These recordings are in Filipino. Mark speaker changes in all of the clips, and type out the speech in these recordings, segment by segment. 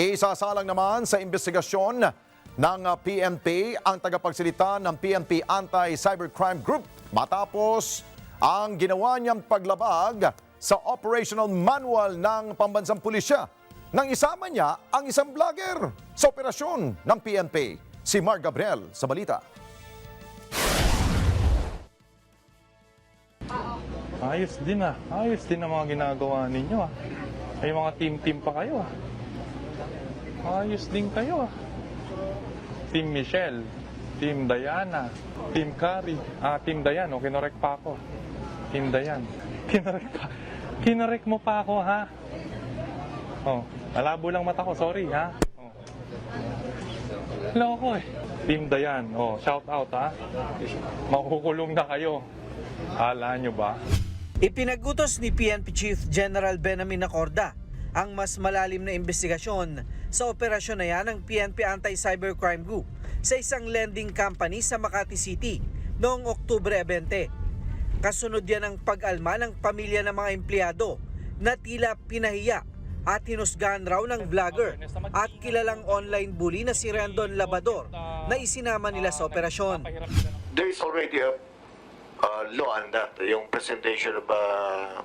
Speaker 1: Isasalang naman sa investigasyon ng PNP ang tagapagsalita ng PNP Anti-Cybercrime Group matapos ang ginawa niyang paglabag sa operational manual ng pambansang pulisya nang isama niya ang isang vlogger sa operasyon ng PNP. Si Mark Gabriel sa balita.
Speaker 2: Ayos din ang mga ginagawa ninyo ah. May mga team-team pa kayo ah. Ayos din kayo ah. Team Michelle, Team Diana, Team Carrie, Team Dayan, kinorek pa ako. Team Dayan, kinorek mo pa ako ha. Malabo lang mata ko, sorry ha. Loko eh. Team Dayan, shout out ha. Makukulong na kayo. Hala nyo ba?
Speaker 3: Ipinagutos ni PNP Chief General Benamin Acorda ang mas malalim na investigasyon sa operasyon na yan ng PNP Anti-Cybercrime Group sa isang lending company sa Makati City noong Oktubre 20. Kasunod yan ang pag-alma ng pamilya ng mga empleyado na tila pinahiya at hinusgahan raw ng vlogger at kilalang online bully na si Rendon Labador na isinama nila sa operasyon.
Speaker 4: There is already a law on that, yung presentation of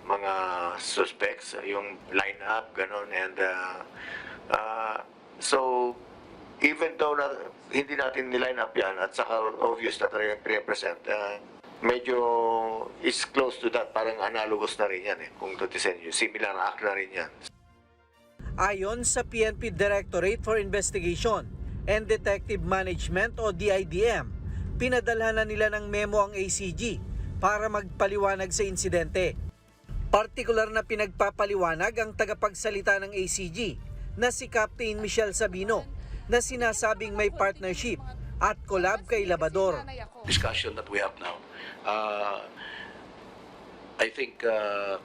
Speaker 4: mga suspects, yung line-up, ganon, and so even though hindi natin niline up yan at saka obvious na talagang pre-present, medyo is close to that, parang analogous na rin yan kung tutisin yun, similar act na rin yan.
Speaker 3: Ayon sa PNP Directorate for Investigation and Detective Management o DIDM, pinadalhan na nila ng memo ang ACG para magpaliwanag sa insidente. Partikular na pinagpapaliwanag ang tagapagsalita ng ACG na si Captain Michelle Sabino na sinasabing may partnership at collab kay Labador.
Speaker 5: Discussion that we have now, I think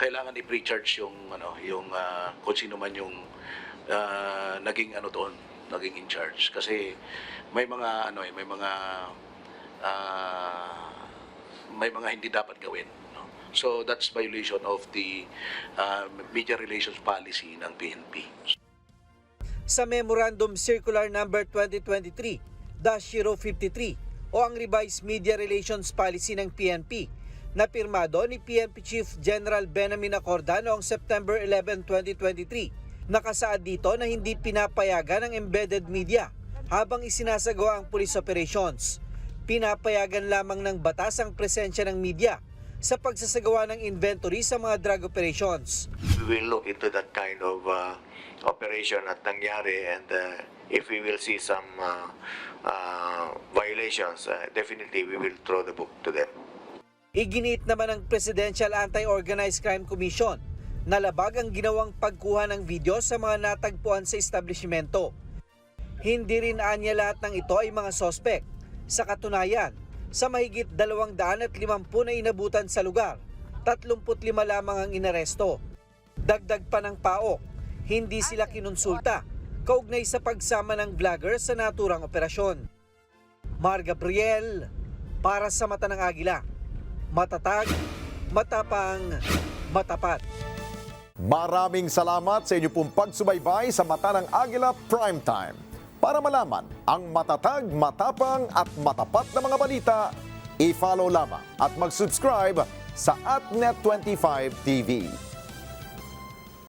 Speaker 5: kailangan i-pre-charge yung kung sino man yung naging naging in charge kasi may mga may mga hindi dapat gawin, no? So that's violation of the media relations policy ng PNP.
Speaker 3: Sa Memorandum Circular Number 2023-053 o ang Revised Media Relations Policy ng PNP na pirmado ni PNP Chief General Benamin Acorda noong September 11, 2023. Nakasaad dito na hindi pinapayagan ng embedded media habang isinasagawa ang police operations. Pinapayagan lamang ng batas ang presensya ng media sa pagsasagawa ng inventory sa mga drug operations.
Speaker 4: We will look into that kind of operation at nangyari, and if we will see some violations, definitely we will throw the book to them.
Speaker 3: Iginiit naman ng Presidential Anti-Organized Crime Commission na labag ang ginawang pagkuha ng video sa mga natagpuan sa establishmento. Hindi rin anya lahat ng ito ay mga sospek. Sa katunayan, sa mahigit 250 na inabutan sa lugar, 35 lamang ang inaresto. Dagdag pa ng PAOK, hindi sila kinonsulta kaugnay sa pagsama ng vlogger sa naturang operasyon. Mar Gabriel, para sa Mata ng Agila. Matatag, matapang, matapat.
Speaker 1: Maraming salamat sa inyo pong pagsubaybay sa Mata ng Agila Primetime. Para malaman ang matatag, matapang at matapat na mga balita, i-follow lamang at mag-subscribe sa @Net25 TV.